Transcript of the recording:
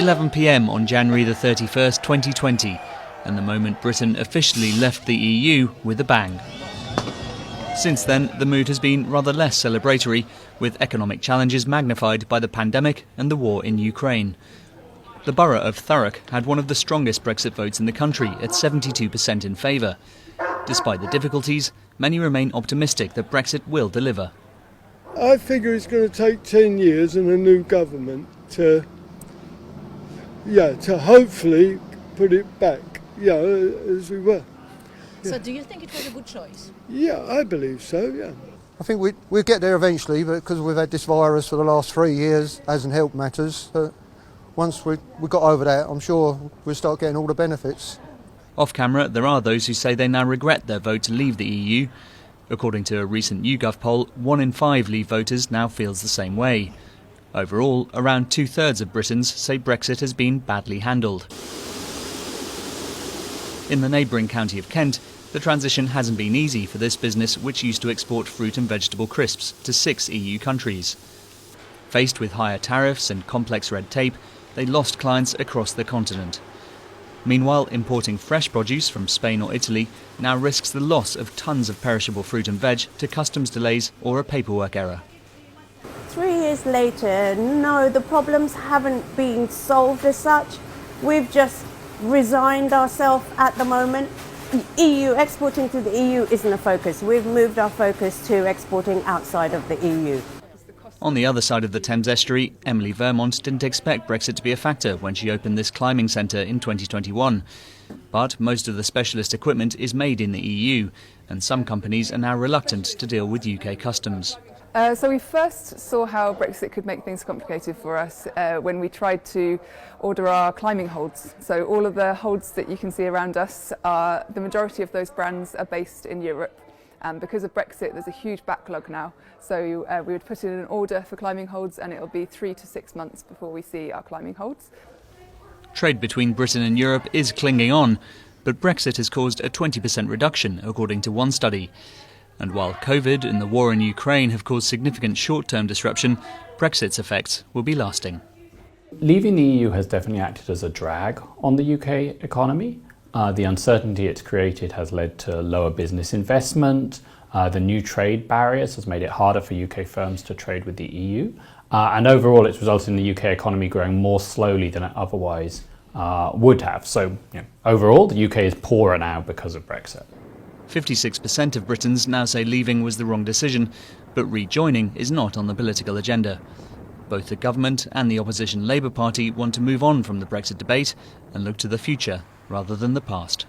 11 p.m. on January the 31st, 2020, and the moment Britain officially left the EU with a bang. Since then, the mood has been rather less celebratory, with economic challenges magnified by the pandemic and the war in Ukraine. The borough of Thurrock had one of the strongest Brexit votes in the country at 72% in favour. Despite the difficulties, many remain optimistic that Brexit will deliver. I figure it's going to take 10 years and a new government to hopefully put it back, as we were. Yeah. So do you think it was a good choice? Yeah, I believe so, yeah. I think we'll get there eventually, but because we've had this virus for the last 3 years, hasn't helped matters. But once we got over that, I'm sure we'll start getting all the benefits. Off camera, there are those who say they now regret their vote to leave the EU. According to a recent YouGov poll, 1 in 5 Leave voters now feels the same way. Overall, around 2/3 of Britons say Brexit has been badly handled. In the neighbouring county of Kent, the transition hasn't been easy for this business, which used to export fruit and vegetable crisps to 6 EU countries. Faced with higher tariffs and complex red tape, they lost clients across the continent. Meanwhile, importing fresh produce from Spain or Italy now risks the loss of tons of perishable fruit and veg to customs delays or a paperwork error. 3 years later, no, the problems haven't been solved as such. We've just resigned ourselves at the moment. Exporting to the EU isn't a focus. We've moved our focus to exporting outside of the EU. On the other side of the Thames estuary, Emily Vermont didn't expect Brexit to be a factor when she opened this climbing centre in 2021. But most of the specialist equipment is made in the EU, and some companies are now reluctant to deal with UK customs. So we first saw how Brexit could make things complicated for us when we tried to order our climbing holds. So all of the holds that you can see around us, the majority of those brands are based in Europe. And because of Brexit, there's a huge backlog now. So we would put in an order for climbing holds and it'll be 3 to 6 months before we see our climbing holds. Trade between Britain and Europe is clinging on, but Brexit has caused a 20% reduction, according to one study. And while COVID and the war in Ukraine have caused significant short-term disruption, Brexit's effects will be lasting. Leaving the EU has definitely acted as a drag on the UK economy. The uncertainty it's created has led to lower business investment. The new trade barriers has made it harder for UK firms to trade with the EU. And overall, it's resulted in the UK economy growing more slowly than it otherwise would have. So overall, the UK is poorer now because of Brexit. 56% of Britons now say leaving was the wrong decision, but rejoining is not on the political agenda. Both the government and the opposition Labour Party want to move on from the Brexit debate and look to the future rather than the past.